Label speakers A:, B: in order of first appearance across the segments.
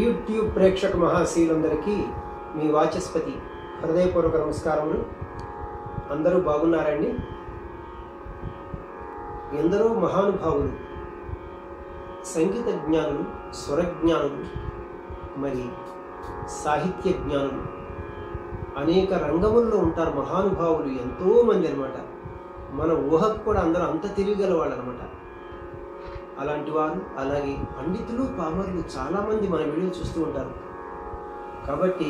A: YouTube ప్రేక్షక మహాశీలందరికీ మీ వాచస్పతి హృదయపూర్వక నమస్కారములు. అందరూ బాగున్నారండి? ఎందరో మహానుభావులు, సంగీత జ్ఞానులు, స్వరజ్ఞానులు, మరి సాహిత్య జ్ఞానులు, అనేక రంగముల్లో ఉంటారు మహానుభావులు ఎంతోమంది అనమాట. మన ఊహకు కూడా అందరూ అంత తెలియగల వాళ్ళు అనమాట. అలాంటి వారు, అలాగే పండితులు, పామరులు చాలామంది మన వీడియో చూస్తూ ఉంటారు. కాబట్టి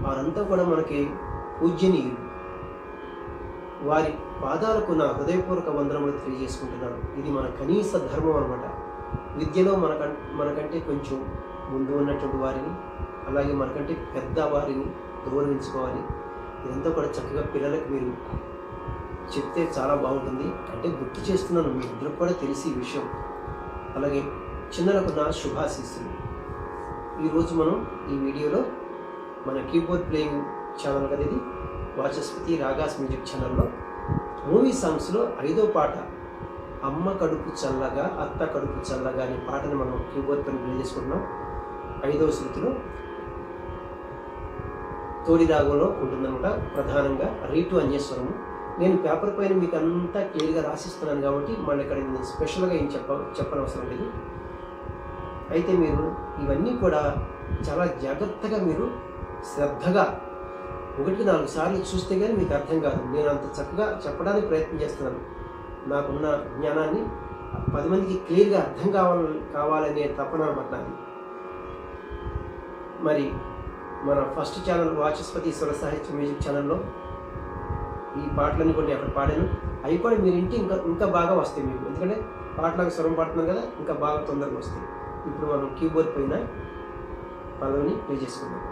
A: వారంతా కూడా మనకి పూజ్యనీయులు. వారి పాదాలకు నా హృదయపూర్వక వందనములు తెలియజేసుకుంటున్నాను. ఇది మన కనీస ధర్మం అనమాట. విద్యలో మనకంటే కొంచెం ముందు ఉన్నటువంటి వారిని, అలాగే మనకంటే పెద్ద వారిని గౌరవించుకోవాలి. ఇదంతా కూడా చక్కగా పిల్లలకు మీరు చెప్తే చాలా బాగుంటుంది. అంటే గుర్తు చేస్తున్నాను, మీ ఇద్దరికి కూడా తెలిసి ఈ విషయం. అలాగే చిన్నలకు నా శుభాశీస్సులు. ఈరోజు మనం ఈ వీడియోలో మన కీబోర్డ్ ప్లేయింగ్ ఛానల్ కదా ఇది, వాచస్పతి రాగాస్ మ్యూజిక్ ఛానల్లో మూవీ సాంగ్స్లో 5వ పాట అమ్మ కడుపు చల్లగా అత్త కడుపు చల్లగా అనే పాటను మనం కీబోర్డ్ పైన ప్లే చేసుకుంటున్నాం. 5వ శృతిలో తోడి రాగంలో ఉంటుందన్నమాట. ప్రధానంగా రీటు అన్యేశ్వరము. నేను పేపర్ పైన మీకు అంతా క్లియర్గా రాసిస్తున్నాను కాబట్టి మళ్ళీ ఇక్కడ నేను స్పెషల్గా ఏం చెప్పనవసరం లేదు. అయితే మీరు ఇవన్నీ కూడా చాలా జాగ్రత్తగా మీరు శ్రద్ధగా 1-4 సార్లు చూస్తే కానీ మీకు అర్థం కాదు. నేను అంత చక్కగా చెప్పడానికి ప్రయత్నం చేస్తున్నాను. నాకున్న జ్ఞానాన్ని 10 మందికి క్లియర్గా అర్థం కావాలనే తపన అనమాట నాది. మరి మన ఫస్ట్ ఛానల్ వాచస్పతి స్వర సాహిత్య మ్యూజిక్ ఛానల్లో ఈ పాటలన్నీ కొన్ని అక్కడ పాడాను. అవి కూడా మీరు ఇంటి ఇంకా బాగా వస్తాయి మీకు. ఎందుకంటే పాటలకు స్వరం పాడుతున్నాం కదా, ఇంకా బాగా తొందరగా వస్తాయి. ఇప్పుడు మనం కీబోర్డ్ పైన పల్లవిని ప్లే చేసుకుందాం.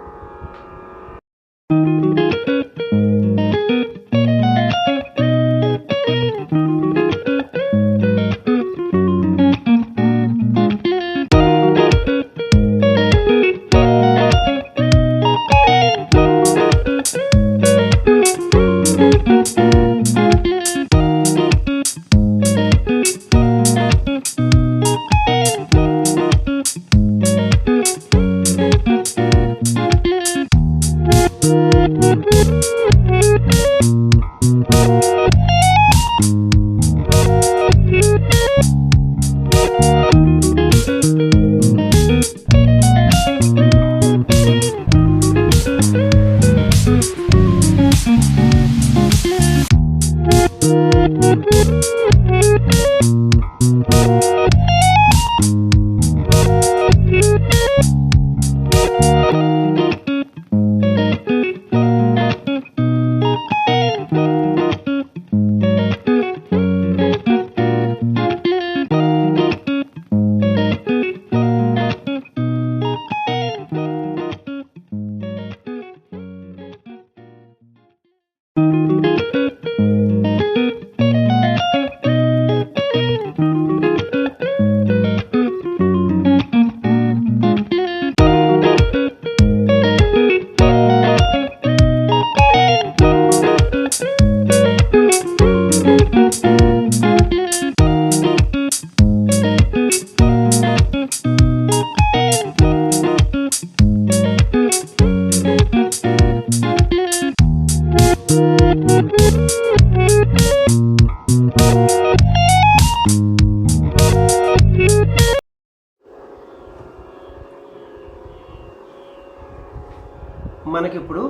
A: మనకిప్పుడు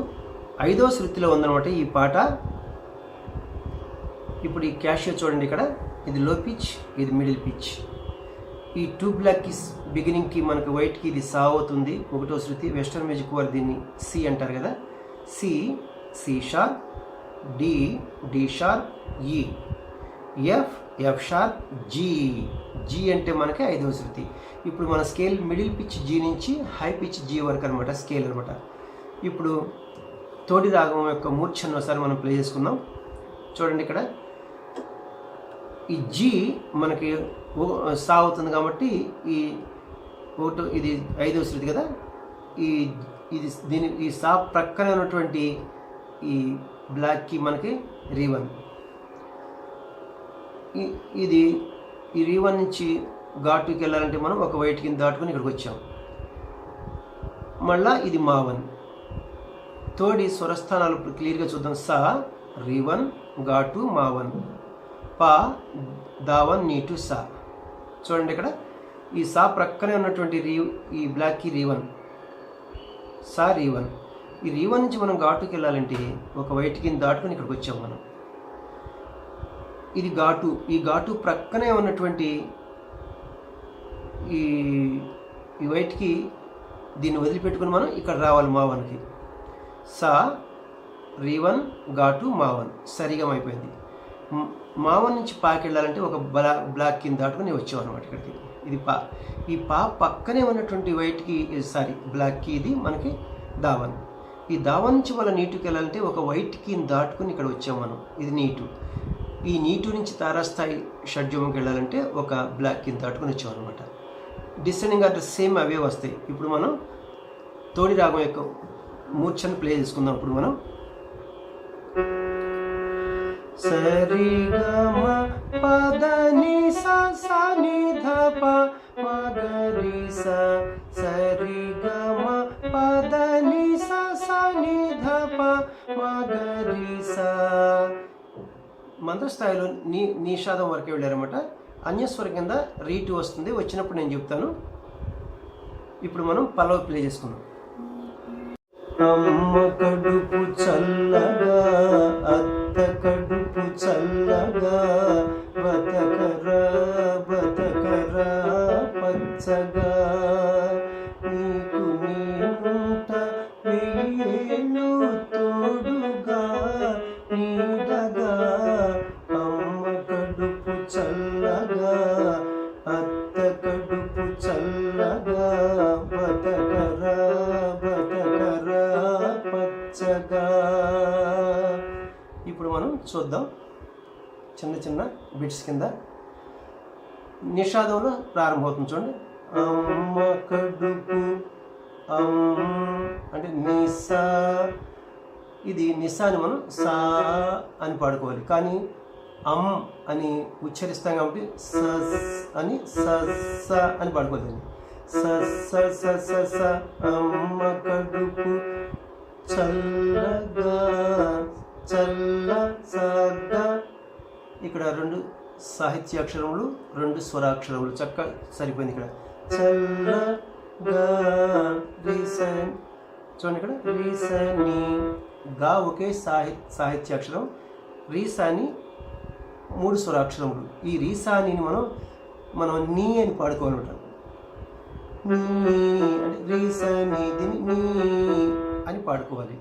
A: 5వ శృతిలో ఉందన్నమాట ఈ పాట. ఇప్పుడు ఈ క్యాషియో చూడండి, ఇక్కడ ఇది లో పిచ్, ఇది మిడిల్ పిచ్. ఈ 2 బ్లాక్ కీస్ బిగినింగ్కి మనకి వైట్కి ఇది సా అవుతుంది. 1వ శృతి. వెస్టర్న్ మ్యూజిక్ వారు దీన్ని సి అంటారు కదా. సి షార్ప్, డి షార్ప్, ఈ, ఎఫ్ షార్ప్, జీ అంటే మనకి 5వ శృతి. ఇప్పుడు మన స్కేల్ మిడిల్ పిచ్ జీ నుంచి హై పిచ్ జీ వరకు అనమాట స్కేల్ అనమాట. ఇప్పుడు తోడి రాగం యొక్క మూర్ఛను ఒకసారి మనం ప్లే చేసుకుందాం. చూడండి, ఇక్కడ ఈ జీ మనకి సా అవుతుంది కాబట్టి ఇది 5వ శృతి కదా. ఈ సా ప్రక్కన ఉన్నటువంటి ఈ బ్లాక్కి మనకి రీవన్. ఈ రీవన్ నుంచి ఘాటుకి వెళ్ళాలంటే మనం ఒక వైట్ కింద దాటుకొని ఇక్కడికి వచ్చాం. మళ్ళా ఇది మావన్. తోడి స్వరస్థానాలు ఇప్పుడు క్లియర్గా చూద్దాం. సా రీవన్ గాటు మావన్, పా దావన్ నీటు సా. చూడండి ఇక్కడ ఈ సా ప్రక్కనే ఉన్నటువంటి ఈ బ్లాక్కి రీవన్, సా రీవన్. ఈ రీవన్ నుంచి మనం ఘాటుకి వెళ్ళాలంటే ఒక వైట్కి దాటుకొని ఇక్కడికి వచ్చాం మనం. ఇది ఘాటు. ఈ ఘాటు ప్రక్కనే ఉన్నటువంటి ఈ వైట్కి దీన్ని వదిలిపెట్టుకుని మనం ఇక్కడ రావాలి మావన్కి. సా రీవన్ ఘాటు మావన్ సరిగం అయిపోయింది. మావన్ నుంచి పాకి వెళ్ళాలంటే ఒక బ్లాక్ కింద దాటుకుని వచ్చాం అనమాట ఇక్కడికి. ఇది పా. ఈ పా పక్కనే ఉన్నటువంటి వైట్కి బ్లాక్కి ఇది మనకి దావన్. ఈ దావన్ నుంచి వాళ్ళ నీటుకి వెళ్ళాలంటే ఒక వైట్కి దాటుకుని ఇక్కడ వచ్చాం మనం. ఇది నీటు. ఈ నీటు నుంచి తారాస్థాయి షడ్జమంకి వెళ్ళాలంటే ఒక బ్లాక్ కింద దాటుకుని వచ్చాం అనమాట. డిసెండింగ్ ఆర్డర్ సేమ్ అవే వస్తాయి. ఇప్పుడు మనం తోడి రాగం యొక్క మూర్ఛను ప్లే చేసుకుందాం. ఇప్పుడు మనం సరి గమ పద ని సా సా ని ధ ప మ గ రి సా, సరి గమ పద ని సా సా ని ధ ప మ గ రి సా. మంత్రస్థాయిలో నిషాదం వరకే వెళ్ళారన్నమాట. అన్యస్వర కింద రీటు వస్తుంది. వచ్చినప్పుడు నేను చెప్తాను. ఇప్పుడు మనం పల్లవి ప్లే చేసుకుందాం. అమ్మ కడుపు చల్లగా, అత్త కడుపు చల్లగా, బతకరా బతకరా పచ్చగా, నీకు నేనుంట వెయ్యేళ్ళు తోడుగా నీడగా. అమ్మ కడుపు చల్లగా, అత్త కడుపు చల్లగా, బతకరా బతకరా పచ్చగా. ఇప్పుడు మనం చూద్దాం చిన్న చిన్న బిట్స్ కింద. నిషాదంలో ప్రారంభమవుతుంది చూడండి. అమ్మ కడుపు అంటే నిసా. ఇది నిసాని మనం సా అని పాడుకోవాలి. కానీ అని ఉచ్చరిస్తాం కాబట్టి సస్ అని స అని పాడుకోవాలి. స అమ్మ కడుపు చల్లగా చల్ల సగా. ఇక్కడ 2 సాహిత్యాక్షరములు 2 స్వరాక్షరములు చక్కగా సరిపోయింది. ఇక్కడ చల్లగా రీసన్. చూడండి ఇక్కడ రీసని గా ఒకే సాహిత్యాక్షరం, రీసాని 3 స్వరాక్షరములు. ఈ రీసాని మనం నీ అని పాడుకోవాలన్నమాట. నీ అంటే రీసాని దీన్ని నీ అని పాడుకోవాలి.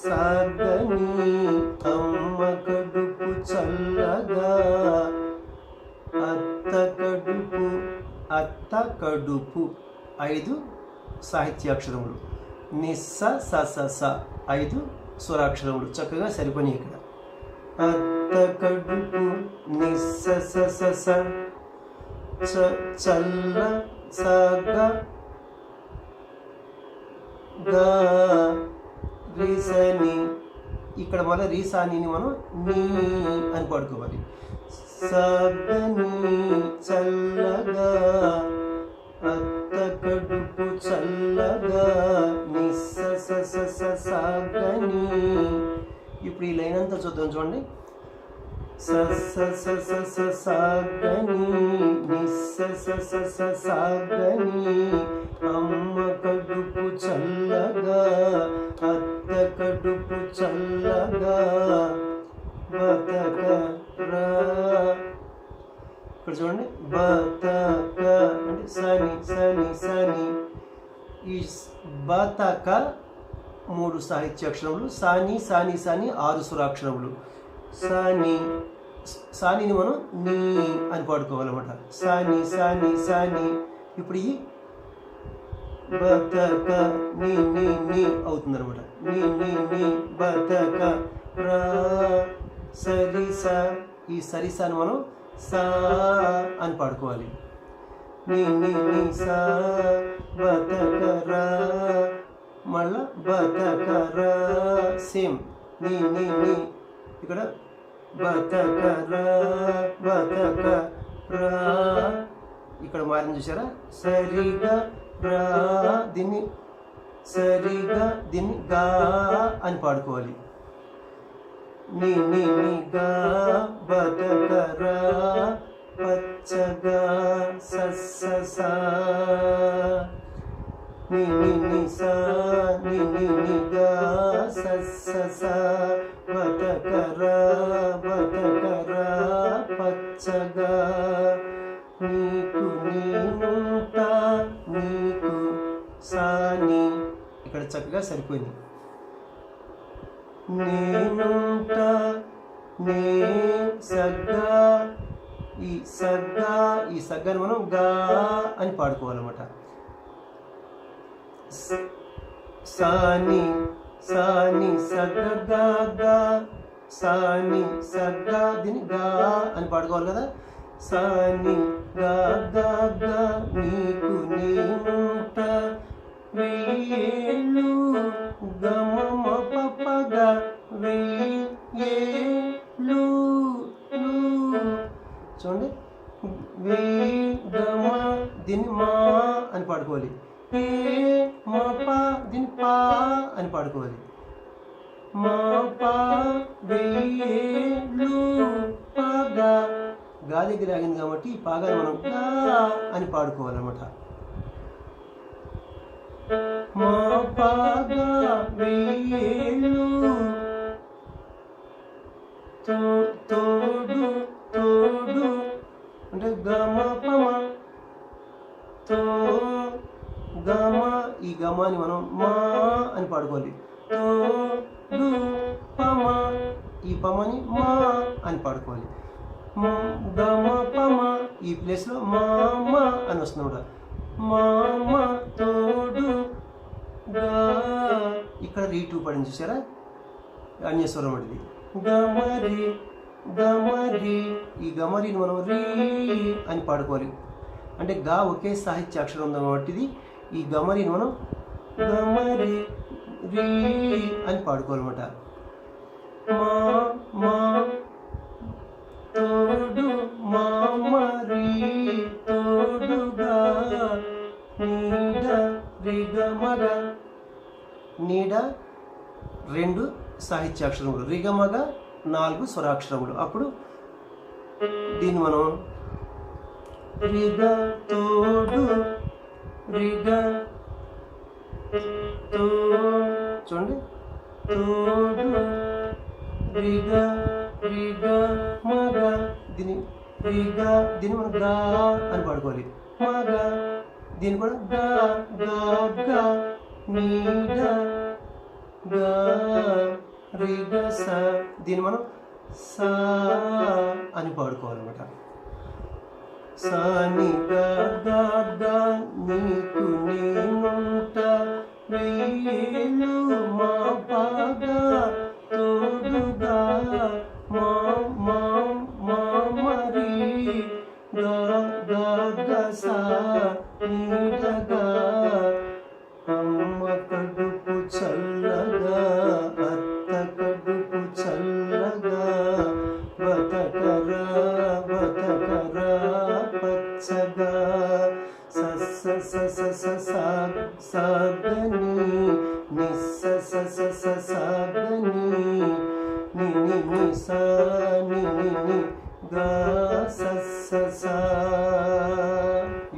A: సాగని అమ్మ కడుపు చల్లగా, అత్త కడుపు 5 సాహిత్యాక్షరములు. నిస్స స 5 స్వరాక్షరములు చక్కగా సరిపోయి. ఇక్కడ అత్త కడుపు నిస్స స చల్ల సగ గా రీసని. ఇక్కడ మళ్ళీ రీసాని మనం నీ అని పాడుకోవాలి. సగని చల్లగా, అత్త కడుపు చల్లగా, నిస్స సగని. ఇప్పుడు ఈ లైన్ అంతా చూద్దాం చూడండి. సగని నిస్స సగని అమ్మ కడుపు చల్లగా, అత్త కడుపు చల్లగా, బతకరా. ఇక్కడ చూడండి బతక అంటే సని సని సని. ఈ బతక 3 సాహిత్యాక్షరములు. సాని సాని సాని 6 స్వరాక్షరములు. సానిని మనం నీ అని పాడుకోవాలన్నమాట. సాని సాని సాని. ఇప్పుడు ఈ బతక నీ నీ నీ అవుతుంది అనమాట. నీ నీ నీ బతక రా సరిసా. ఈ సరిసాని మనం సా అని పాడుకోవాలి. నీ నీ నీ సా బతకరా. మళ్ళా బతకరా సేమ్ నీ నీ నీ. ఇక్కడ బతకరా బతకరా ఇక్కడ మారింది చూసారా, సరిగా రా, దీన్ని సరిగా దీన్ని గా అని పాడుకోవాలి. ని ని ని గా బతకరా పచ్చగా సస్స సా, ని ని ని సా ని ని ని గా సస్స సా, బతకరా బతకరా పచ్చగా, నీకు నేనుంటా నీకు సాని, ఇక్కడ చక్కగా సరిపోయింది. నేనుంటా నే సగ్గా, ఈ సగ్గా ఈ సగ్గాని మనం గా అని పాడుకోవాలన్నమాట. సాని సాని సగ్గా గా, సాని సగ్గా దీన్ని గా అని పాడుకోవాలి కదా. సాని గా గా గా, నీకు నేనుంటా వెయ్యేళ్ళు గమ పప్పగా, వెయ్యేళ్ళు చూడండి, వెయ్యి గమ దీన్ని మా అని పాడుకోవాలి. ఏ మా పా దీన్ని పా అని పాడుకోవాలి. మా పా వెయ్యేళ్ళు పాగా, గా దగ్గర ఆగింది కాబట్టి ఈ పాగా మనం గా అని పాడుకోవాలన్నమాట. మా పాగా వెయ్యేళ్ళు తోడు తోడు అంటే గమ పమ తో గమ, ఈ గమాని మనం మా అని పాడుకోవాలి. తోడు పమ, ఈ పమని మా అని పాడుకోవాలి. గమ పమ, ఈ ప్లేస్లో మామ అని వస్తుంది కూడా. మామ తోడు గా, ఇక్కడ రీ2 పడింది చూసారా, అన్యస్వరం ఇది. గమరి గమరి, ఈ గమరిని మనం రీ అని పాడుకోవాలి. అంటే గా ఒకే సాహిత్య అక్షరం ఉంది కాబట్టి ఇది, ఈ గమరిని మనం గమరి రీ అని పాడుకోవాలన్నమాట. మా మా తోడు మామరి తోడుగా, నీడ రిగమగ, నీడ 2 సాహిత్యాక్షరములు, రిగమగ 4 స్వరాక్షరములు. అప్పుడు దీన్ని మనం రిగ తోడు రిగ తో, చూడండి తోడు రిగ రిగ మగ, దీన్ని రిగ దీన్ని మనం గా అని పాడుకోవాలి. మగ దీన్ని కూడా గా గా గా, నీడ గా రిగ స, దీన్ని మనం సా అని పాడుకోవాలన్నమాట. సాని గా గా గా, నీకు నేనుంటా వెయ్యేళ్ళు మా పాగా తోడుగా, మా మా మామరి గా గా గా సా, నీడగా అమ్మ కడుపు చల్లగా అత్త కడుపు చల్లగా, బతకరా బతకరా పచ్చగా, సస్స సస సాగని నిస్స సస సాగని, ని ని ని సా ని ని ని గా సస్స సా.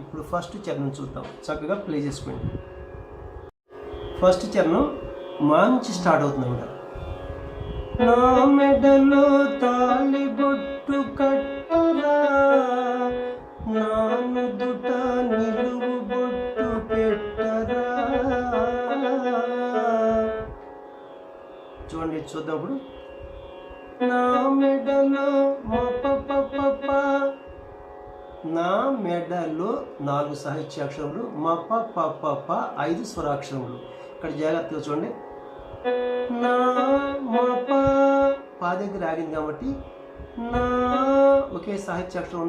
A: ఇప్పుడు ఫస్ట్ చరణం చూద్దాం, చక్కగా ప్లే చేసుకోండి. ఫస్ట్ చరణం మా నుంచి స్టార్ట్ అవుతుంది అన్నమాట. నా మెడలో తాళి బొట్టు కట్టురా, నా నుదుట నిలువు బొట్టు పెట్టరా. చూడండి, చూద్దాం ఇప్పుడు. నా మెడలో నా మెడలో 4 సాహిత్యాక్షరములు, మప ప 5 స్వరాక్షరములు. ఇక్కడ జాగ్రత్తగా చూడండి. నా మప పా దగ్గర ఆగింది కాబట్టి నా ఒకే సాహిత్యాక్షరం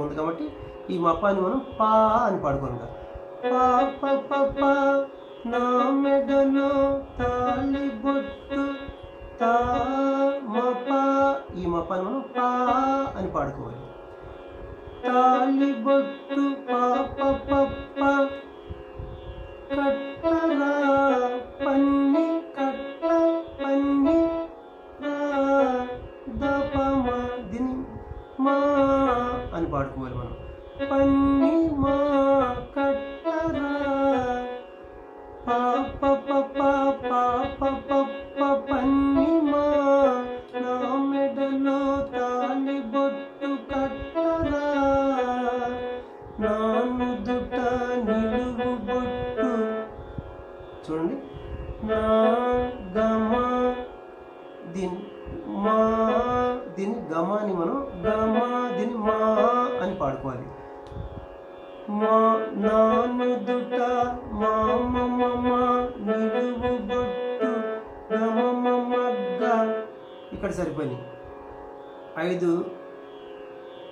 A: ఉంది కాబట్టి ఈ మపాని మనం పా అని పాడుకోవాలి. పా ప ప ప, నా మెడలో తాళి బొట్టు తా మప, ఈ మపాని మనం పా అని పాడుకోవాలి. తాళి బొట్టు పాప పప్ప కట్టరా పన్ని కట్ట పన్ని దపమ దిని మా అని పాడుకోవాలి మనం. పన్ని మా కట్టరా పాప పప్ప పాప పప్ప పన్ని మా నా మెడలో తాళి బొట్టు కట్టరా నా నుదుట నిలువు బొట్టు. చూడండి, నా గమ దీని మా దీన్ని గమాని మనం గమా దీన్ని మా అని పాడుకోవాలి. మా నా నుదుట మా మమ నిలువు బొట్టు గమమగ్గ. ఇక్కడ సరిపోయింది. 5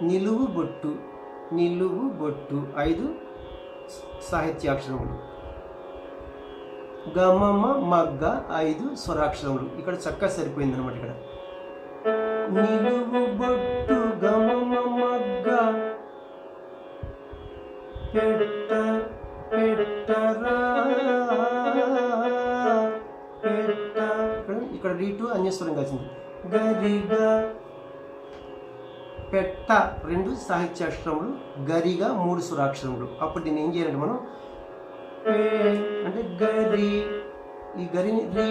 A: నిలువు బొట్టు 5 సాహిత్యాక్షరములు. గమమ మగ్గ 5 స్వరాక్షరములు. ఇక్కడ చక్కగా సరిపోయింది అనమాట. ఇక్కడ నిలువు బొట్టు గమమ మగ్గ పెట్ట పెట్టరా పెట్ట. ఇక్కడ రీటు అన్యస్వరం కలిసింది. గరిగా పెట్ట 2 సాహిత్యాక్షరములు, గరిగా 3 స్వరాక్షరములు. అప్పుడు దీన్ని ఏం చేయాలంటే మనం అంటే గరి, ఈ గరిని రీ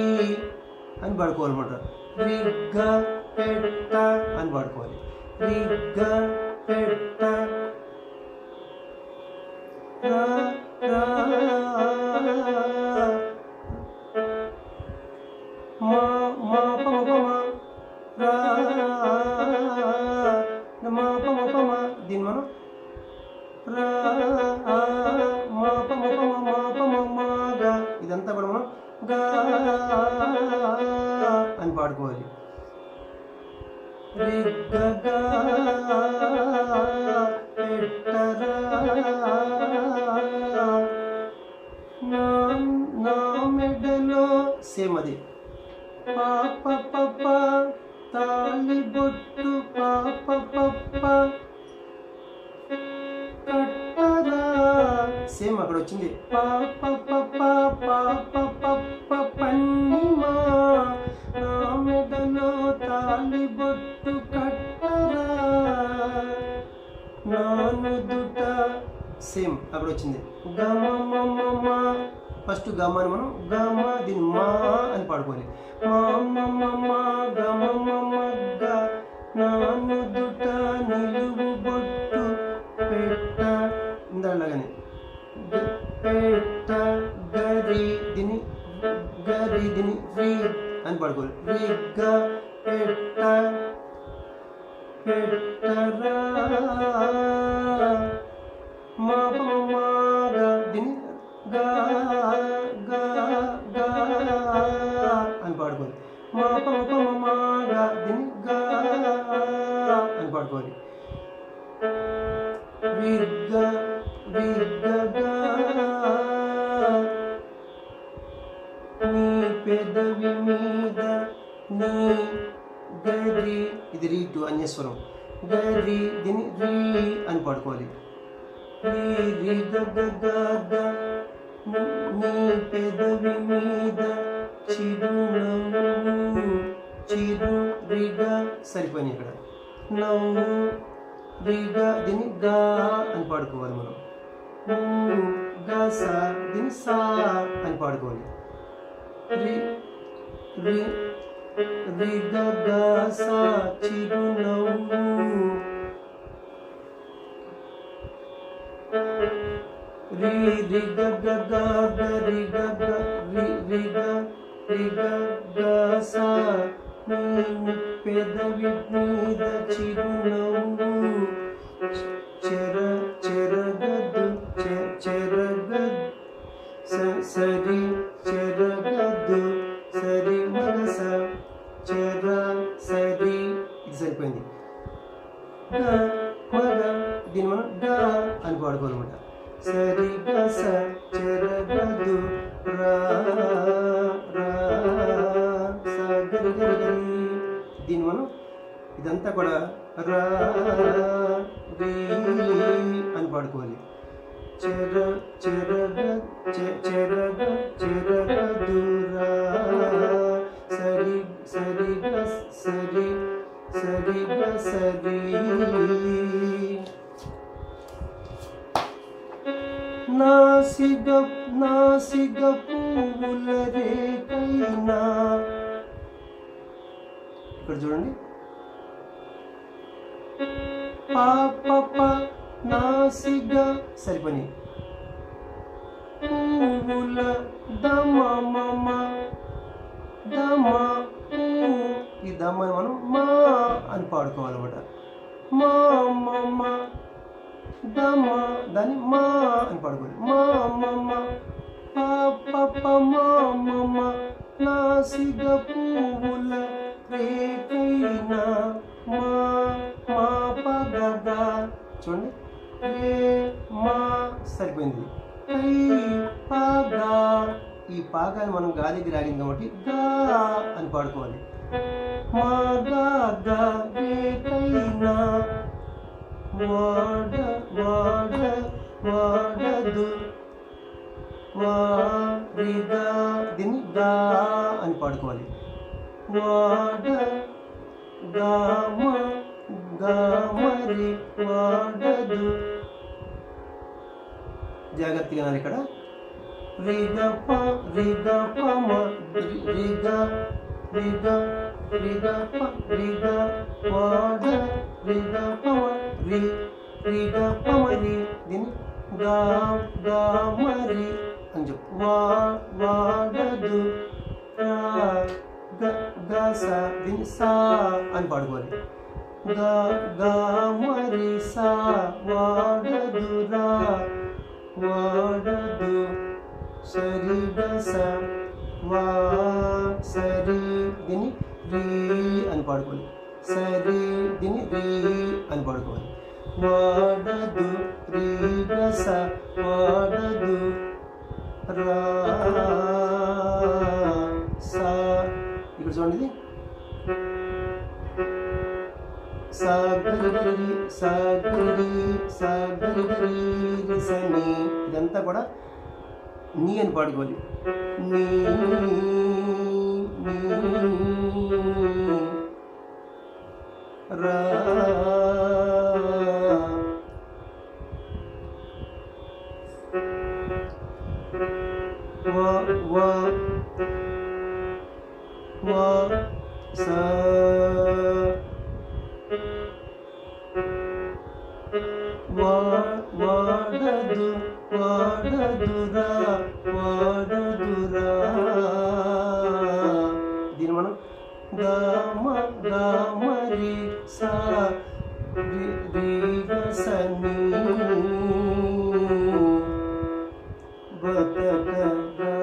A: అని పాడుకోవాలన్నమాట. రిగ్గ పెట్ట అని పాడుకోవాలి. రిగ్గ పెట్ట దీన్ని మనం ఇదంతా కూడా మనం గా అని పాడుకోవాలి. నా మెడలో సేమ్ అది పాప పప్ప తాళి బొట్టు పాప పప్ప కట్టరా. సేమ్ అక్కడ వచ్చింది. పాప పప్ప పాప పప్ప పన్నిమా నా మెడలో తాళి బొట్టు కట్టరా నా నుదుట. సేమ్ అక్కడ వచ్చింది. గమ ఫస్ట్ గమని మనం గమ దీన్ని మా అని పాడుకోవాలి. మా గమ మగ్గ నా నుదుట నిలువు బొట్టు పెట్ట. ఇందాలాగానే పెట్ట గరి దీన్ని రీ అని పాడుకోవాలి. రిగ్గ పెట్ట పెట్టరా మా దీన్ని గా గా గా అని పాడుకోవాలి. మా మాగా దీన్ని గా అని పాడుకోవాలి. విగ్గ విగ్గగా నీ పెదవి మీద నీ గరి, ఇది రీటు అన్యస్వరం. గరి దీన్ని రీ అని పాడుకోవాలి. రీ గగ నీ పెదవి మీద చిరునవ్వు చిరు రిగా సరిపోయినాయి. ఇక్కడ నవ్వు రిగా దీన్ని గా అని పాడుకోవాలి మనం. గా సా దీన్ని సా అని పాడుకోవాలి. రిగా గా సా చిరునవ్వు రి రి గ గ గ గ రి గ గ రి గ గ సా నీ పెదవి మీద చిరునవ్వు చెరగదు చెరగదు సరి చెరగదు సరి మనస చెర సరి. ఇది సరిపోయింది. మగ దీన్ని మనం గా అని పాడుకోవాలన్నమాట. సరి గస చెరగదు రా రా స గరి గరి గరి. దీన్ని మనం ఇదంతా కూడా రా రీ పాడుకోవాలి. చెరగదురా సరి సరిగ సరి సరిగ సరి నాసిగ పువ్వుల రేకైనా. ఇక్కడ చూడండి, పాప నాసిగ సరిపని పువ్వుల దమ మమ దమ. ఈ దమ్మని మనం మా అని పాడుకోవాలన్నమాట. మా మమ దమ, దాన్ని మా అని పాడుకోవాలి. మా మమ పాప మా మమ నాసిగ పువ్వుల రేకైనా మా మా పగదా. చూడండి, రే మా సరిపోయింది. కై పాగా, ఈ పాగాన్ని మనం గా దగ్గర ఆగింది కాబట్టి గా అని పాడుకోవాలి. మా గా గా రేకైనా వాడ వాడ వాడదు వారిగా, దీన్ని గా అని పాడుకోవాలి. వాడ గామ గామరి వాడదు. జాగ్రత్తగా అనాలి ఇక్కడ. రిగ ప మ రిగ రిగ రిగ ప రిగ వాడ రిగ ప రి రిగ ప మరి, దీన్ని గా గామరి అని చెప్పు. వాడదు గస, దీన్ని సా అని పాడుకోవాలి. గామరి సా వాడదురా వాడదు సరి గస వా సరి, దీన్ని రీ అని పాడుకోవాలి. సరి, దీన్ని రీ అని పాడుకోవాలి. వాడదు రీ గస వాడదు రా సా. ఇక్కడ చూడండి, సాగరి సాగరి సాగరి సని, ఇదంతా కూడా నీ అని పాడుకోవాలి. నీ రా వా వా సా వాడదు వాడదురా వాడదురా. దీన్ని మనం గామ గామరి సా రి సని బతకరా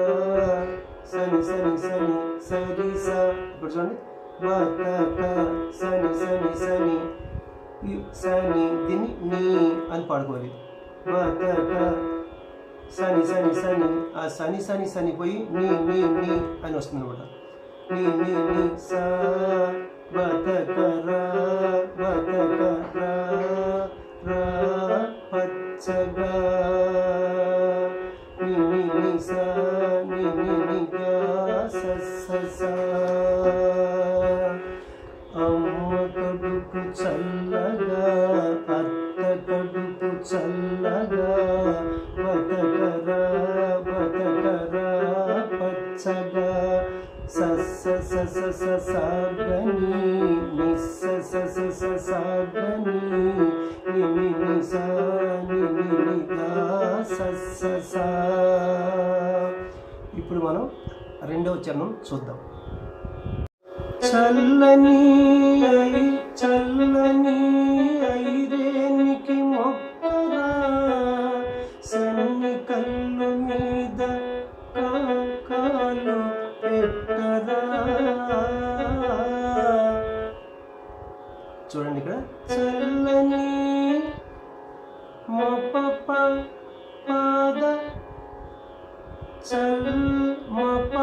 A: సని సని సని సరి సా. ఇప్పుడు చూడండి, బతక సని సని సని సని, దీన్ని నీ అని పాడుకోవాలి. బతక సని సని సని, ఆ సని సని సని పోయి నీ నీ నీ అని వస్తుంది అనమాట. నీ నీ నీ సా బతకరా బతకరా రా పచ్చగా నీ నీ నీ సా నీ నీ నీ గా స సా. అమ్మ కడుపు చల్లగా అత్త కడుపు చల్లగా బతకరా బతకరా పచ్చగా సస్స సస సాగని నిస్స సస సాగని నిమి నిసా నిమి నిగా సస్స సా. ఇప్పుడు మనం రెండవ చరణం చూద్దాం. చల్లని ఐరేనికి మొక్కరా సన్ని కళ్ళు మీద కాలు పెట్టరా. చూడండి, ఇక్కడ చల్లని మొప్ప పాద చల్ మప,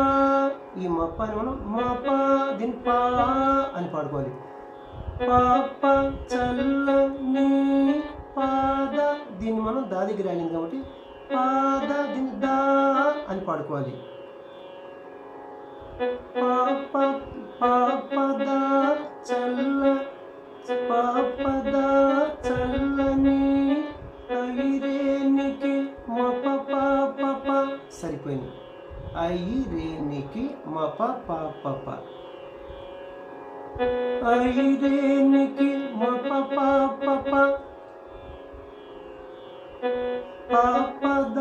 A: ఈ మప్ప అని మనం మప దీని పా అని పాడుకోవాలి. పాప చల్లని పాద దీన్ని మనం దా దగ్గర ఆగింది కాబట్టి పా దా దీన్ని దా అని పాడుకోవాలి. పాప పాపదా చల్ల పాపద చల్లని ఐరేనికి మప పాప సరిపోయింది. ఐరేనికి మప పాప ఐరేనికి మప పాప పాపద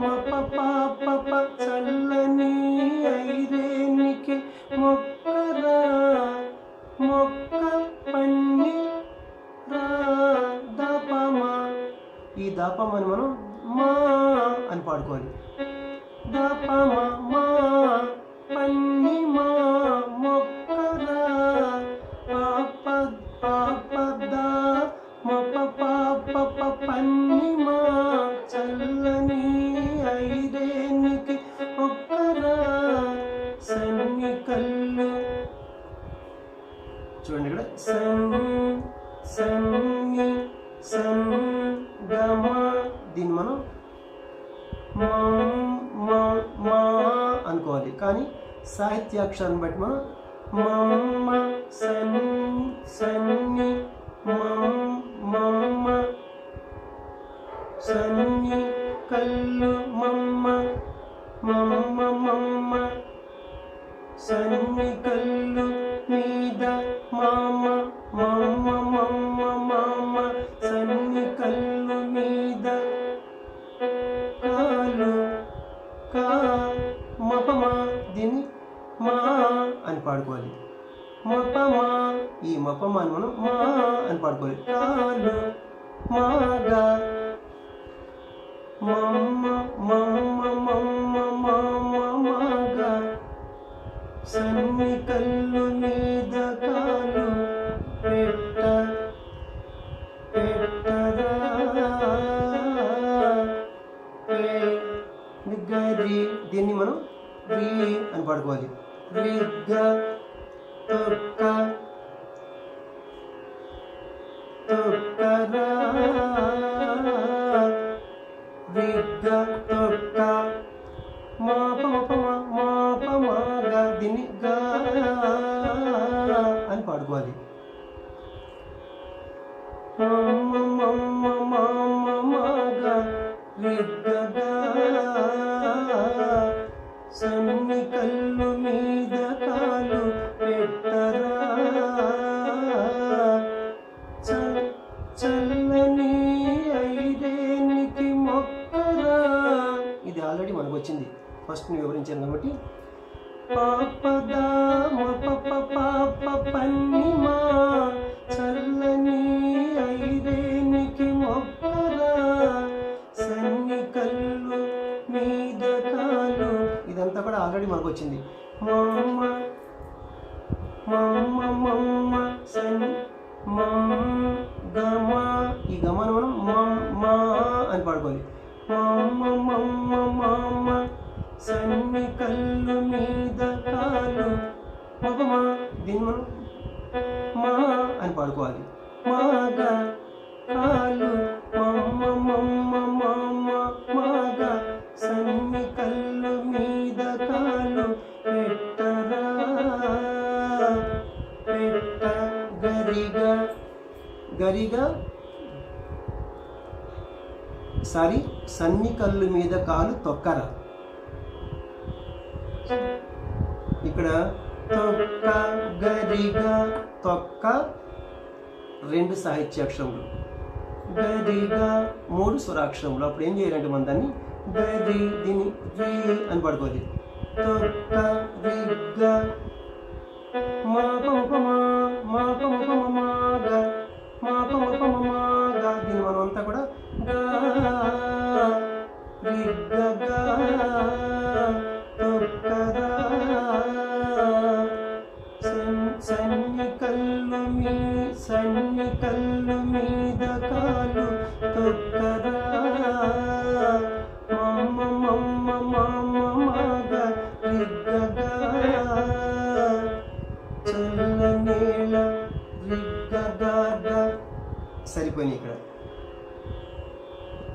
A: మప పాప చల్లని ఐరేనికి మొక్కరా మొక్క పన్ని రా దాపమా. ఈ దాపమని మనం మా అని పాడుకోవాలి. దాపమా మా పన్ని మా మొక్కరా పాప పాపద మప పాప పన్ని మా చల్లని ఐరేనికి మొక్కరా సన్ని కళ్ళు. చూడండి ఇక్కడ సన్ని గమ దీన్ని మనం మా అనుకోవాలి. కానీ సాహిత్యాక్షరాన్ని బట్టి మనం మమ్మ సన్ని మమ్మ సన్ని కళ్ళు మమ్మ సన్ని కళ్ళు మీద మామ సన్ని కళ్ళు మీద కాలు కా మపమా దీన్ని మా అని పాడుకోవాలి. మపమా ఈ మపమా అని మనం మా అని పాడుకోవాలి. కాలు మాగా మాగా సన్ని కళ్ళు మీద కాలు గరి దీన్ని మనం రీ అని పాడుకోవాలి. రిగ్గ తొక్క తొక్కరా రిగ్గ తొక్క మాప మాగా దీన్ని గా అని పాడుకోవాలి. మాగా రిగ్గగా సన్ని కళ్ళు మీద కాలు పెట్టరా చల్లని ఐరేనికి మొక్కరా. ఇది ఆల్రెడీ మనకు వచ్చింది, ఫస్ట్ నేను వివరించాను కాబట్టి. పాపద మప పాప పన్నిమా చల్లని ఐరేనికి మొక్కరా సన్ని కళ్ళు మీద కాలు. ఇదంతా కూడా ఆల్రెడీ మనకు వచ్చింది. సన్ని గమ ఈ గమను మనం మా అని పాడుకోవాలి. సన్ని కళ్ళు మీద కాలు మగమా దీన్ని మనం మా అని పాడుకోవాలి. మాగా కాలు మాగా సన్ని కళ్ళు మీద కాలు పెట్టరా గరిగా సారీ సన్ని కళ్ళు మీద కాలు తొక్కరా. ఇక్కడ తొక్క గరిగా తొక్క రెండు సాహిత్యాక్షరములు, గరిగా మూడు స్వరాక్షరములు. అప్పుడు ఏం చేయాలంటే మనం దాన్ని గరి దీన్ని రీ అని పడుకోవాలి. తొక్క రిగ్గా మాగా దీన్ని మనం అంతా కూడా సన్ని కళ్ళు మీద కాలు తొక్కరా మాగా రిగ్గగా చల్లనేల రిగ్గగా సరిపోయినాయి ఇక్కడ.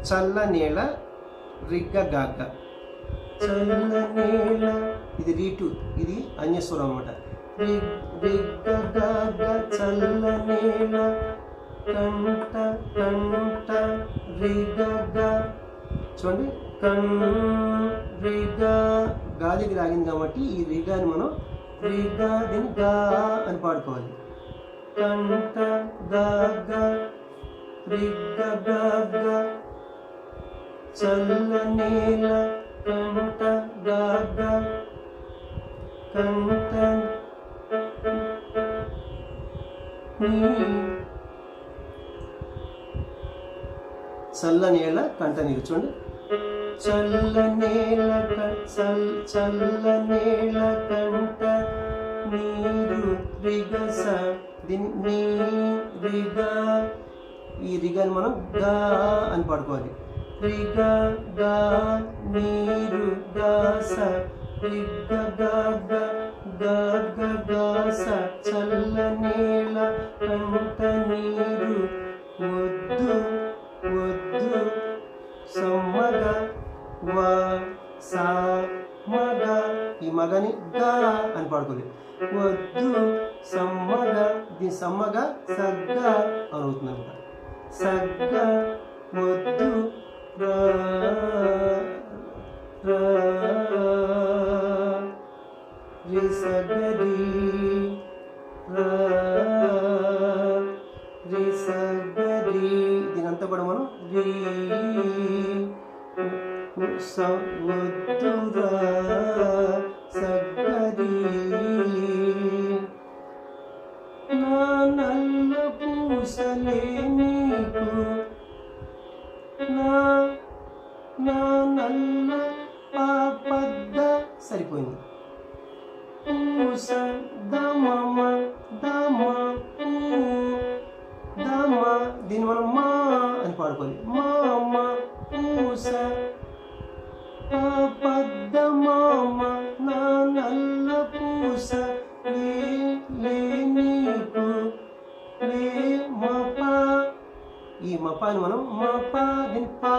A: చల్ల నేల రిగ్గ గాగ్గ. చల్ల నేల ఇది రీటు, ఇది అన్యస్వరం అన్నమాట. రిగ్గ గాగ్గ చల్ల నేల కంట కంట రిగ్గ. చూడండి రిగా గాలికి రాగింది కాబట్టి ఈ రిగాని మనం రిగా దీన్ని గా అని పాడుకోవాలి. కంట గాగ్గ రిగ్గ గాగ్గ చల్ల నేల కంట గాగ్గ కంట చల్ల నేల కంట నీరు. చూడండి చల్ల నేల చల్ల నేల కంట నీరు రిగస. దీన్ని రిగా ఈ రిగాని మనం గా అని పాడుకోవాలి. రిగా గా నీరు గాస రిగ్గ గాగ్గ గాగ్గ గాస చల్ల నేల కంట నీరు వద్దు వద్దు సమ్మగ వా సా మగ. ఈ మగని గా అని పాడుకోలేదు. వద్దు సమ్మగ దీని సమ్మగ సగ్గ అవుతుంది అనమాట. సగ్గ వద్దు రిసగరి రిసగరి దీనంతా కూడా మనం వద్దురా సగ్గరి. నా నల్ల పూసలే నీకు నా నల్ల పాపద్ద సరిపోయింది. పూస దమమ దమ దమ దీన్ని మనం మా అని పాడుకోవాలి. మామ పూస పాపద్ద మామ నా నల్ల పూస లే నీకు లే మప. ఈ మపాని మనం మప దీన్ని పా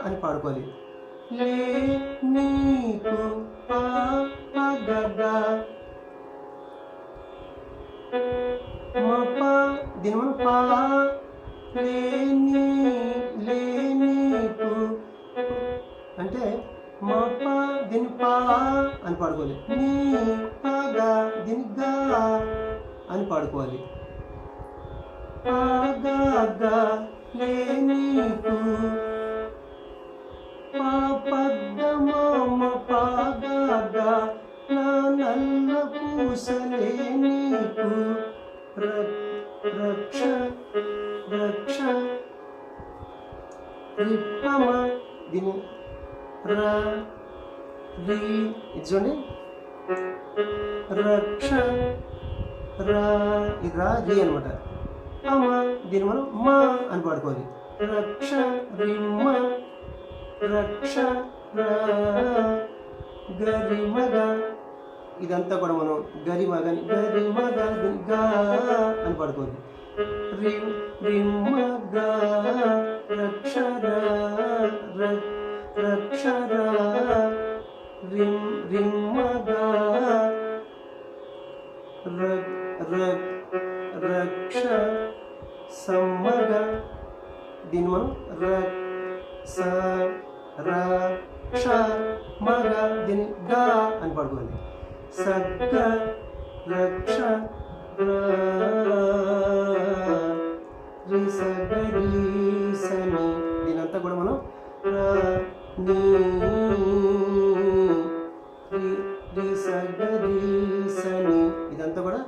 A: అని పాడుకోవాలి. లే నీకు పా గగ మప దీన్ని మనం పా లే నీకు అంటే మప దీన్ని పా అని పాడుకోవాలి. నీ పాగా దీన్ని గా అని పాడుకోవాలి. పాగా లే నీకు పాపద్ద మామ పాగా నా నల్ల పూసలే నీకు రక్ష రక్ష రిప్పమ దీని రీ ఇది చూడండి రక్ష ఇది రా రీ అనమాట. అమ్మ దీన్ని మనం మా అని పాడుకోవాలి. రక్ష రిమ్మ రక్ష గరిమగ ఇదంతా కూడా మనం గరిమగని గరిమగ గా అని పాడుకోవాలి. రిమ్మగ రక్షర రక్షర రిమ్మగ రక్ష సమ్మగ దీన్ని మనం రక్ష మగ దీన్ని గా అని పాడుకోవాలి. సగ్గ రక్ష రిసగరి సని దీనంతా కూడా మనం రిసగరి సని ఇదంతా కూడా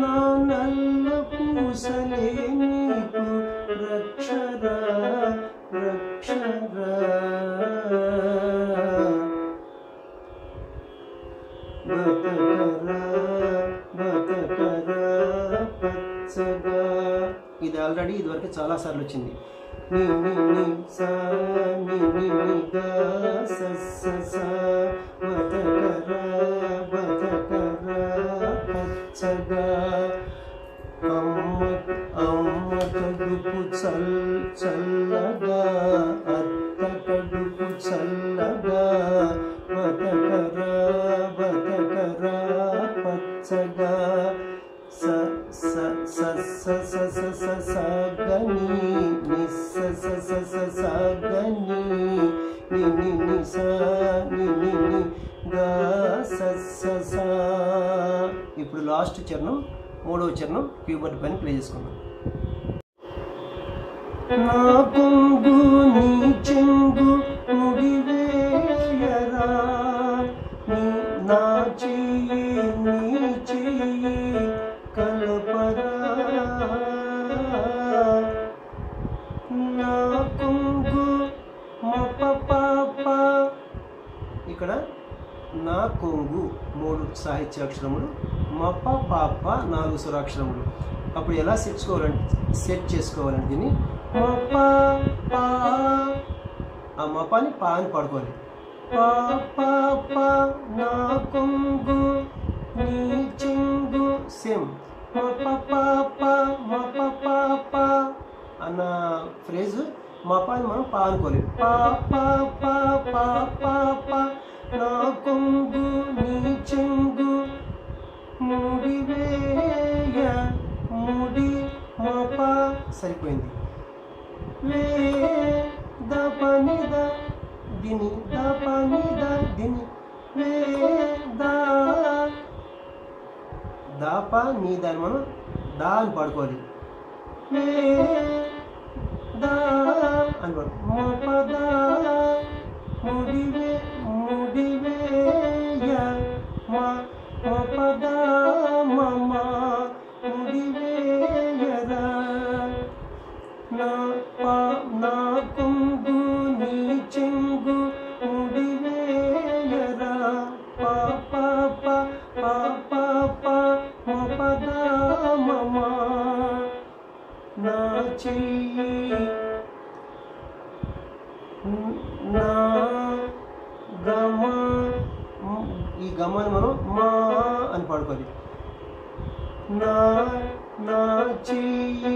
A: నా నల్ల పూసలే నీకు రక్షరా రక్షరా బతకరా బతకరా పచ్చగా. ఇది ఆల్రెడీ ఇదివరకు చాలా సార్లు వచ్చింది. బతకరా బతకరా పచ్చగా అమ్మ కడుపు చల్లగా అత్త కడుపు చల్లగా బతకరా పచ్చగా సగని సగని ఇప్పుడు లాస్ట్ చరణం మూడవ చరణం కీబోర్డ్ పైన ప్లే చేసుకున్నాం. నా కొంగు నీ చెంగు ముడివేయరా నా చెయ్యి నీ చెయ్యి కలపరా నా కొంగు మప పాప. ఇక్కడ నా కొంగు 3 సాహిత్యాక్షరములు, మప పాప 4 స్వరాక్షరములు. అప్పుడు ఎలా సెట్ చేసుకోవాలంటే దీన్ని మప పా, ఆ మపాని పా అని పాడుకోవాలి. పా పా పా నా కొంగు నీ చెంగు సేమ్ మప పాప మప పాప అన్న ఫ్రేజ్ మపాని మనం పా అనుకోవాలి. పా పా పా పా పా పా నా కొంగు నీ చెంగు ముడివేయ ముడి మప సరిపోయింది. వే దపనిద దిని దపనిద దిని వే దాప నీ దాన్ని మనం దా అని పాడుకోవాలి. వే దా అని పాడు మపదా ముడివేయ మపదా మమ ముడివేయరా నా కొంగు నీ చెంగు ముడివేయరా పా పా పా పా పా పా మపదా మమ నా చెయ్యి నా గమ. ఈ గమాన్ని మనం మా అని పాడుకోవాలి. నా చెయ్యి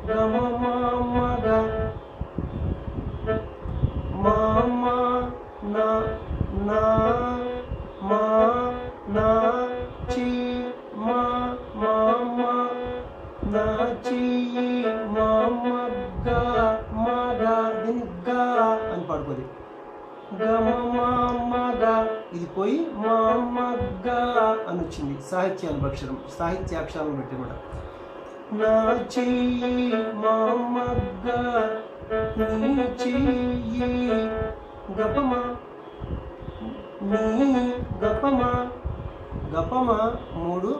A: గమ మామగా మామ నా నా మా నా చి మా మామ నా చెయ్యి మామగా మగా దీన్ని గా అని పాడుకోవాలి. గమ మామగా ఇది పోయి మామగా అని వచ్చింది. సాహిత్యాక్షరం పెట్టి కూడా నా చెయ్యి మామగా నీ చెయ్యి గపమా నీ గపమా గపమా 3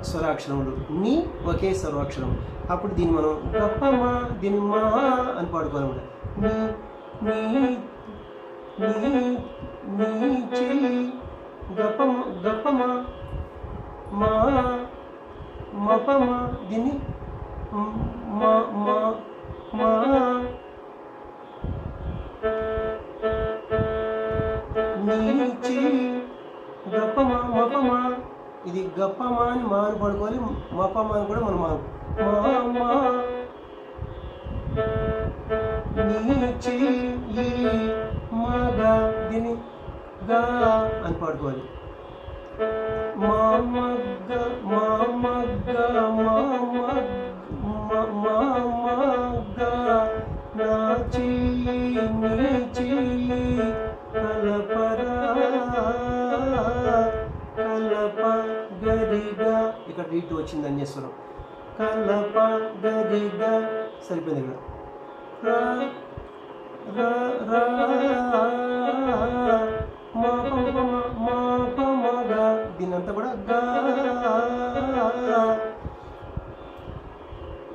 A: స్వరాక్షరములు, నీ ఒకే స్వరాక్షరం. అప్పుడు దీన్ని మనం గపమా దీన్ని మా అని పాడుకోవాలి. నీ చెయ్యి గపమా మా మపమా దీన్ని మా మా మా నీ చెయ్యి గపమా మపమా. ఇది గప్పమా అని మా అని పడుకోవాలి. మపమా అని కూడా మనం మా నీ చెయ్యి మగా దీన్ని గా అని పాడుకోవాలి. మామగా నా చెయ్యి నీ చెయ్యి కలపరా కలప గరిగా. ఇక్కడ రీటు వచ్చింది అన్యేశ్వరం. కలప గరిగా సరిపోయింది. ఇక్కడ మాపమగా దీనంతా కూడా గా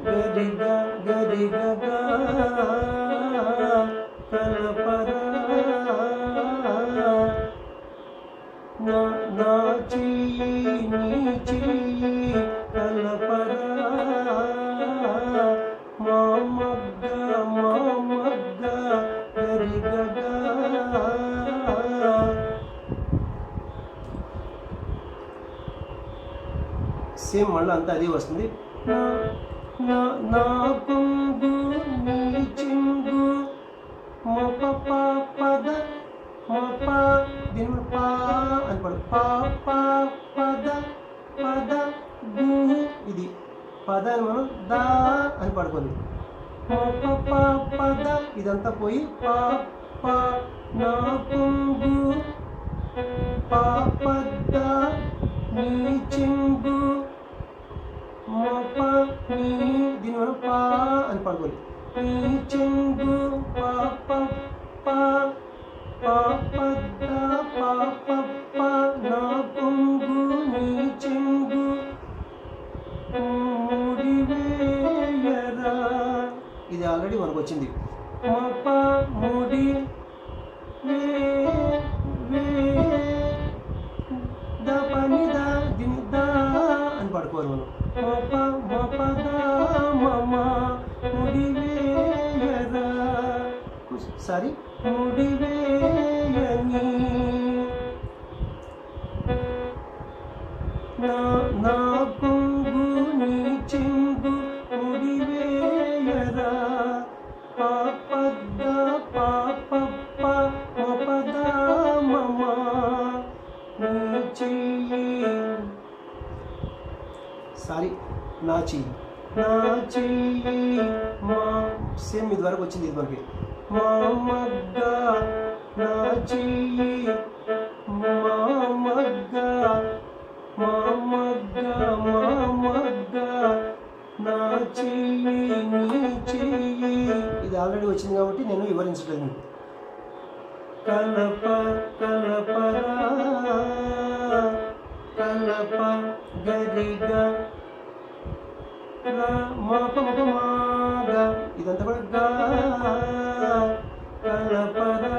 A: గరిగా గరిగా కలపరా నా చెయ్యి నీ చెయ్యి కలపరా మామగ్గా గరిగా. సేమ్ మళ్ళీ అంతా అదే వస్తుంది. నా నా నా కొంగు నీ చెంగు మప పా పద మప దీని పా అని పడు పా పా పద పద గు ఇది పద అని మనం దా అని పడుకోండి. మప పా పద ఇదంతా పోయి పా పా నా కొంగు పా పద నీ చెంగు మప నీ దీని మనం పా అని పడుకోండి. నీ చెంగు పా ప పా పా పద పా ప పా నా కొంగు నీ చెంగు ముడివేయరా ఇది ఆల్రెడీ మనకు వచ్చింది. మప ముడి వే వే ద పని దా దీని దా అని పడుకోవాలి మనం. మప మప దా మమ ముడివేయరా సారీ ముడివేయని నా కొంగు నీ చెంగు ముడివేయరా పా పద పా పప్ప మపద మమ నీ చెయ్యి సారీ నా చెయ్యి నా చెయ్యి మా సేమ్ ఇది వరకు వచ్చింది. ఇది మనకి మా మగ్గ నా చెయ్యి మా మగ్గ మా మగ్గ మా మగ్గ నా చెయ్యి నీ చెయ్యి ఇది ఆల్రెడీ వచ్చింది కాబట్టి నేను వివరించలేదు. కలప కలపరా కలప గరిగ మాప మాగ ఇదంతా కూడా గా కలపరా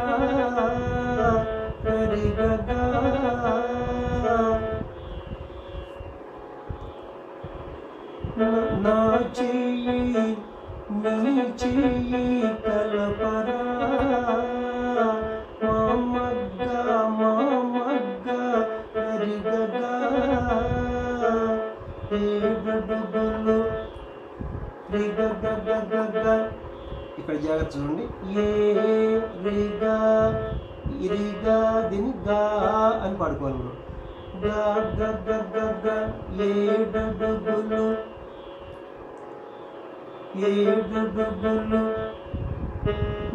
A: గరిగ నా చెయ్యి నీ చెయ్యి కలపరా మా మగ్గ గరిగగా రేగడుగులు రేగగగగగ ఇక్కడ జాగ్రత్త చూడండి. ఏ రేగా ఇరిగా దీన్ని గా అని పాడుకోవాలి మనం. గా గగగగ ఏడడుగులు ఏడడుగులు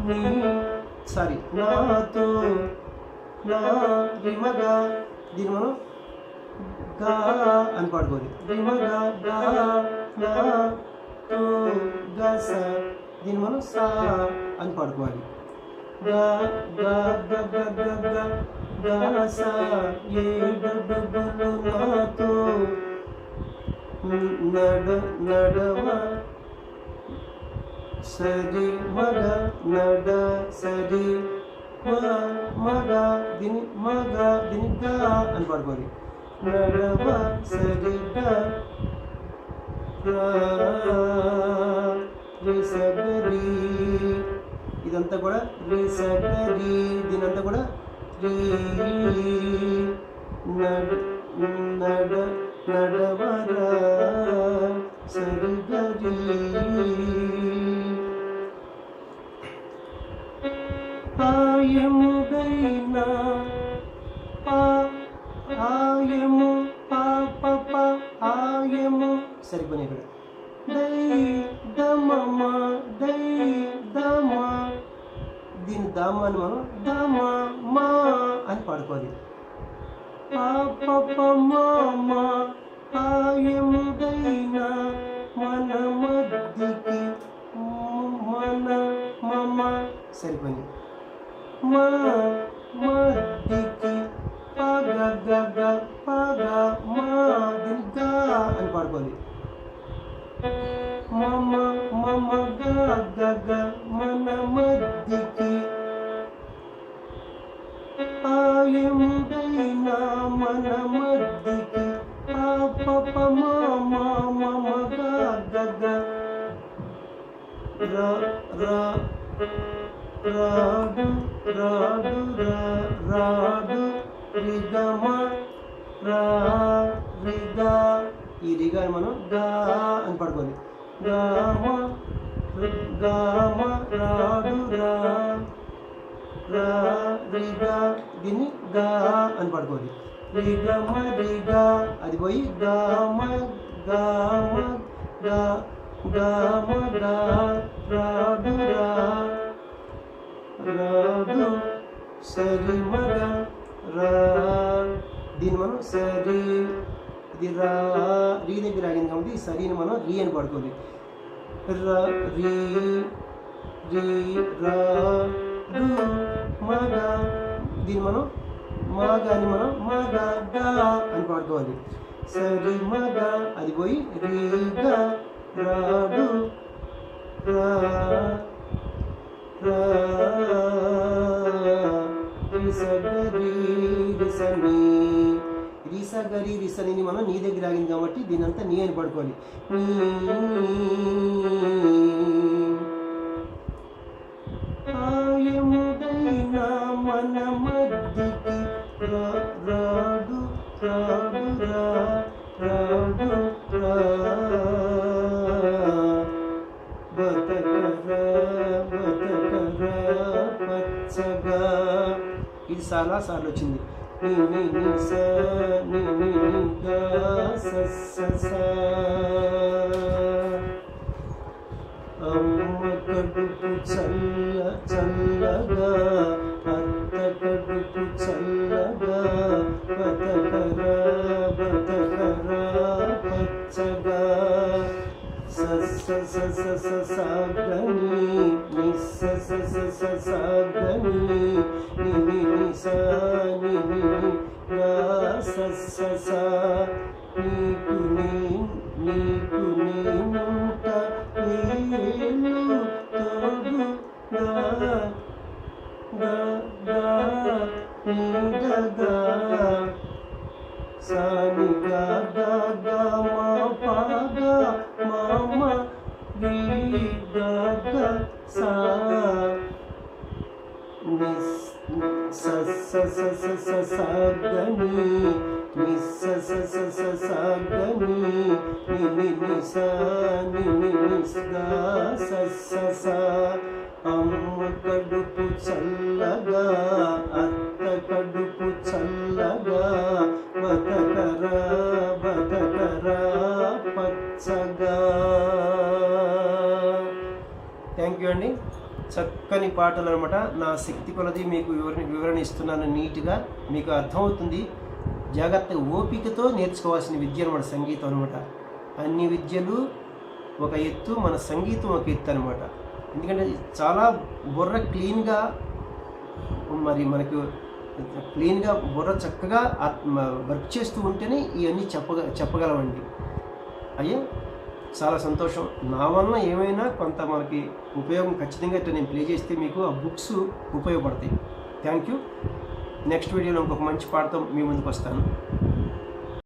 A: నీ సారీ నాతో నా రిమగా దీన్ని మనం గా అని పాడుకోవాలి. రిమగా గా నాతో గస దీన్ని మనం సా అని పాడుకోవాలి. గా గా గగగగ గస ఏడడుగులు నాతో నడవ సరి మగ నడ సరి మగ దీని మగ దీని గా అని పాడుకోవాలి. నడవ సరి రిసగరి ఇదంతా కూడా రిసగరి దీనంతా కూడా రీ నడవరా సరిగరి ఆయముగైనా ఆయము పాప ఆయము సరిపోయినాయి ఇక్కడ. దై దమ దై దమ దీని దమ అని మనం దమ మా అని పాడుకోవాలి. పాప మామ ఆయముగైనా మన మధ్యకి మన మమ సరిపోయింది. మా మధ్యకి పగ గగ పగ మా దిగా అని పాడుకోవాలి. మమ మమ గగ మన మధ్యకి ఆయముగైనా మన మధ్యకి పాప మామ మమ గగ రాడు రాడు రాడు రిగమ రిగా ఈ రిగాని మనం గా అని పడుకోవాలి. గామ గామ రాడు రా రా రిగా, దీన్ని గా అని పడుకోవాలి. రిగమ రిగా, అది పోయి గామ గామ గా గామ గా రాడు రా రాడు సరి మగ రా, దీన్ని మనం సరి, ఇది రా రీ దగ్గర ఆగింది కాబట్టి ఈ సరిని మనం రీ అని పడుకోవాలి. రా రీ రీ రా డు మగ, దీన్ని మనం మగాని మనం మగ గా అని పాడుకోవాలి. సరి మగ, అది పోయి రీగా రాడు రా రా రిసగరి రిసని, రిసగరి రిసని మనం నీ దగ్గర ఆగింది కాబట్టి దీని అంతా నీ అని పడుకోవాలి. ఆయముడైనా మన మధ్యకి రాడు రాడు రా రాడు రా బతకరా బతకరా పచ్చగా, ఇది చాలా సార్లు వచ్చింది. నీ నీ నీ సా నీ నీ నీ గా స స సా. అమ్మ కడుపు చల్ల చల్లగా, అత్త కడుపు చల్లగా, బతకరా బతకరా పచ్చగా. స స స స స సాగని ని స స స స సాగని ని ని ని సా ని ని ని గా స స సా. నీకు నేనుంట నీళ్ళు తోడు గా గా గా నీడగా సాని గా గా గా మా పాగా మామ రీ గా గా సా ని స స స స స సాగని ని స స స స సాగని ని ని ని సా ని ని ని గా స స సా. అమ్మ కడుపు చల్లగా, అత్త కడుపు చల్లగా, బతకరా బతకరా పచ్చగా. థ్యాంక్ యూ అండి. చక్కని పాటలు అనమాట. నా శక్తి కొలది మీకు వివరణ ఇస్తున్నాను. నీట్గా మీకు అర్థమవుతుంది. జాగ్రత్తగా ఓపికతో నేర్చుకోవాల్సిన విద్య అనమాట సంగీతం అనమాట. అన్ని విద్యలు ఒక ఎత్తు, మన సంగీతం ఒక ఎత్తు అనమాట. ఎందుకంటే చాలా బుర్ర క్లీన్గా, మరి మనకు క్లీన్గా బుర్ర చక్కగా వర్క్ చేస్తూ ఉంటేనే ఇవన్నీ చెప్పగలమండి. అయ్యా చాలా సంతోషం. నా వలన ఏమైనా కొంత మనకి ఉపయోగం ఖచ్చితంగా నేను ప్లే చేస్తే మీకు ఆ బుక్స్ ఉపయోగపడతాయి. Thank you. నెక్స్ట్ వీడియోలో ఇంకొక మంచి పాటతో మీ ముందుకు వస్తాను.